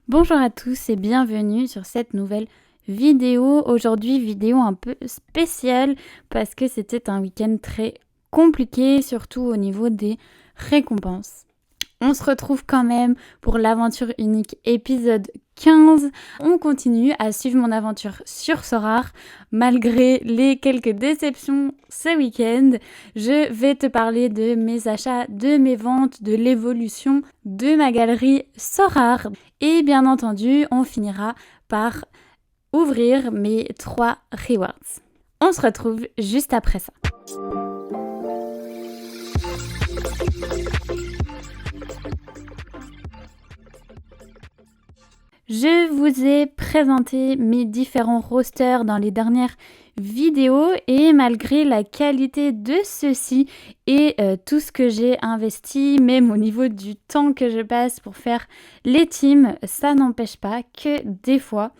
Bonjour à tous et bienvenue sur cette nouvelle vidéo. Aujourd'hui, vidéo un peu spéciale parce que c'était un week-end très compliqué, surtout au niveau des récompenses. On se retrouve quand même pour l'aventure unique épisode 15. On continue à suivre mon aventure sur Sorare. Malgré les quelques déceptions ce week-end, je vais te parler de mes achats, de mes ventes, de l'évolution de ma galerie Sorare. Et bien entendu, on finira par ouvrir mes 3 rewards. On se retrouve juste après ça. Je vous ai présenté mes différents rosters dans les dernières vidéos et malgré la qualité de ceux-ci et tout ce que j'ai investi, même au niveau du temps que je passe pour faire les teams, ça n'empêche pas que des fois,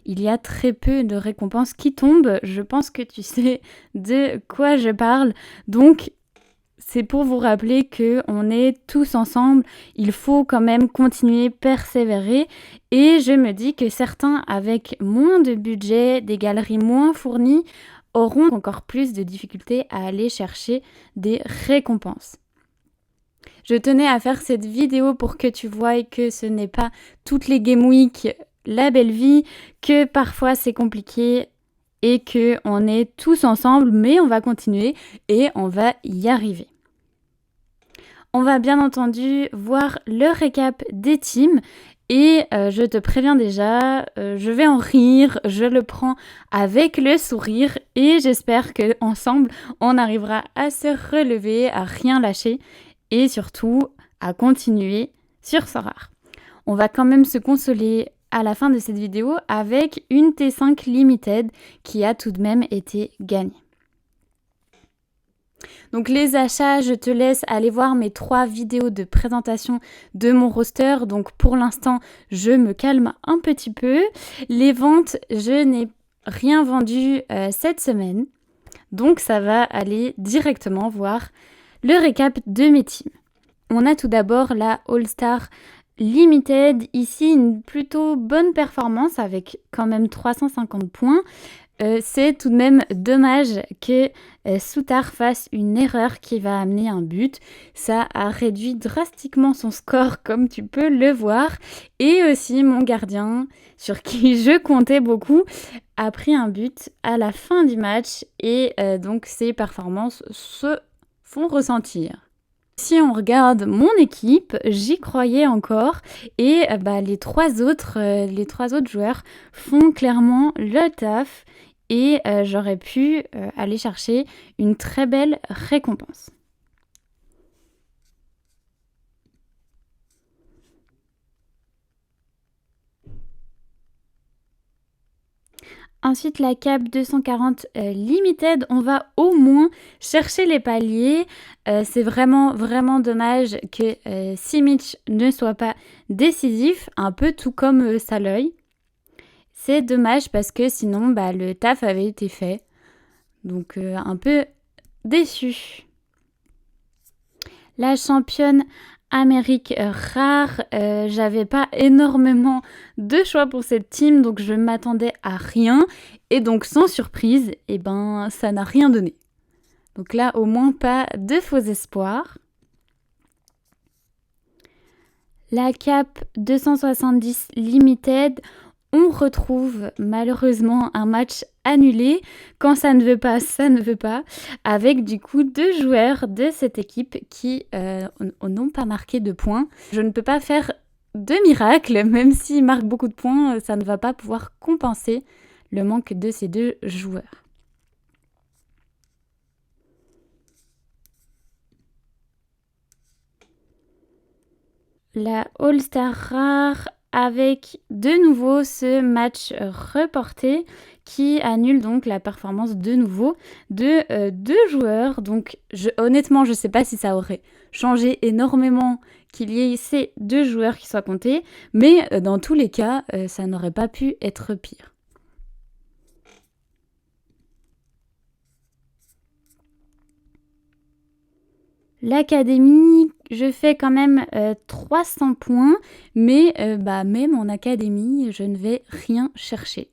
il y a très peu de récompenses qui tombent. Je pense que tu sais de quoi je parle. Donc, c'est pour vous rappeler qu'on est tous ensemble, il faut quand même continuer, persévérer. Et je me dis que certains avec moins de budget, des galeries moins fournies, auront encore plus de difficultés à aller chercher des récompenses. Je tenais à faire cette vidéo pour que tu voies que ce n'est pas toutes les Game Week la belle vie, que parfois c'est compliqué et qu'on est tous ensemble, mais on va continuer et on va y arriver. On va bien entendu voir le récap des teams et je te préviens déjà, je vais en rire, je le prends avec le sourire et j'espère qu'ensemble on arrivera à se relever, à rien lâcher et surtout à continuer sur Sorare. On va quand même se consoler à la fin de cette vidéo avec une T5 Limited qui a tout de même été gagnée. Donc les achats, je te laisse aller voir mes 3 vidéos de présentation de mon roster. Donc pour l'instant, je me calme un petit peu. Les ventes, je n'ai rien vendu cette semaine. Donc ça va aller directement voir le récap de mes teams. On a tout d'abord la All-Star Limited. Ici, une plutôt bonne performance avec quand même 350 points. C'est tout de même dommage que Souttar fasse une erreur qui va amener un but. Ça a réduit drastiquement son score comme tu peux le voir. Et aussi mon gardien, sur qui je comptais beaucoup, a pris un but à la fin du match et donc ses performances se font ressentir. Si on regarde mon équipe, j'y croyais encore et les trois autres joueurs font clairement le taf et j'aurais pu aller chercher une très belle récompense. Ensuite, la Cap 240 Limited, on va au moins chercher les paliers. C'est vraiment dommage que Simic ne soit pas décisif, un peu tout comme Saloy. C'est dommage parce que sinon, le taf avait été fait. Donc, un peu déçu. La championne Amérique rare, j'avais pas énormément de choix pour cette team, donc je m'attendais à rien. Et donc, sans surprise, ça n'a rien donné. Donc là, au moins, pas de faux espoirs. La Cap 270 Limited, on retrouve malheureusement un match annulé. Quand ça ne veut pas, ça ne veut pas. Avec du coup 2 joueurs de cette équipe qui n'ont pas marqué de points. Je ne peux pas faire de miracle, même s'ils marquent beaucoup de points, ça ne va pas pouvoir compenser le manque de ces 2 joueurs. La All-Star rare avec de nouveau ce match reporté qui annule donc la performance de nouveau de 2 joueurs. Donc honnêtement, je ne sais pas si ça aurait changé énormément qu'il y ait ces 2 joueurs qui soient comptés, mais dans tous les cas, ça n'aurait pas pu être pire. L'académie, je fais quand même 300 points, mais même en académie, je ne vais rien chercher.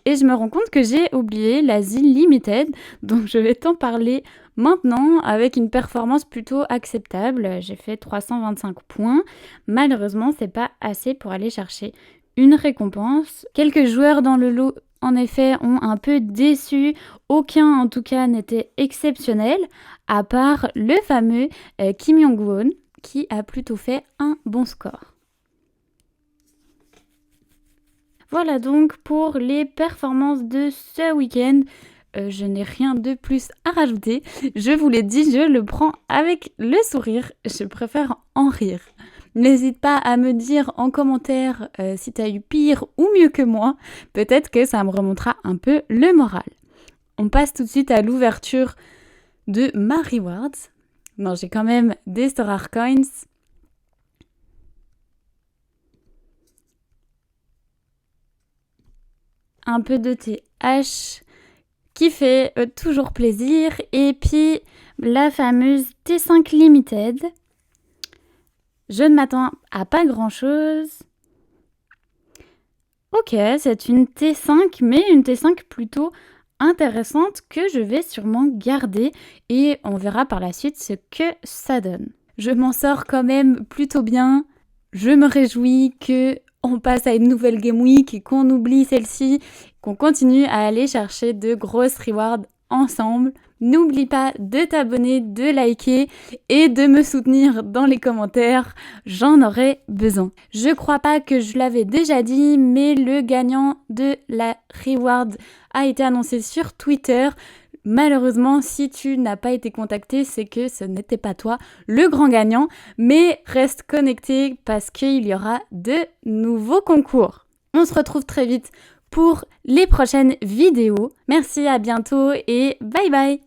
Et je me rends compte que j'ai oublié l'Asie Limited, donc je vais t'en parler maintenant avec une performance plutôt acceptable. J'ai fait 325 points. Malheureusement, c'est pas assez pour aller chercher une récompense. Quelques joueurs dans le lot, en effet, ont un peu déçu. Aucun, en tout cas, n'était exceptionnel, à part le fameux Kim Yong-won, qui a plutôt fait un bon score. Voilà donc pour les performances de ce week-end. Je n'ai rien de plus à rajouter. Je vous l'ai dit, je le prends avec le sourire. Je préfère en rire. N'hésite pas à me dire en commentaire si tu as eu pire ou mieux que moi. Peut-être que ça me remontera un peu le moral. On passe tout de suite à l'ouverture de ma rewards. Non, j'ai quand même des Star Rare Coins. Un peu de TH qui fait toujours plaisir. Et puis la fameuse T5 Limited. Je ne m'attends à pas grand chose. Ok, c'est une T5, mais une T5 plutôt intéressante que je vais sûrement garder et on verra par la suite ce que ça donne. Je m'en sors quand même plutôt bien. Je me réjouis que on passe à une nouvelle Game Week et qu'on oublie celle-ci, qu'on continue à aller chercher de grosses rewards ensemble. N'oublie pas de t'abonner, de liker et de me soutenir dans les commentaires, j'en aurai besoin. Je crois pas que je l'avais déjà dit, mais le gagnant de la reward a été annoncé sur Twitter. Malheureusement, si tu n'as pas été contacté, c'est que ce n'était pas toi le grand gagnant, mais reste connecté parce qu'il y aura de nouveaux concours. On se retrouve très vite pour les prochaines vidéos. Merci, à bientôt et bye bye!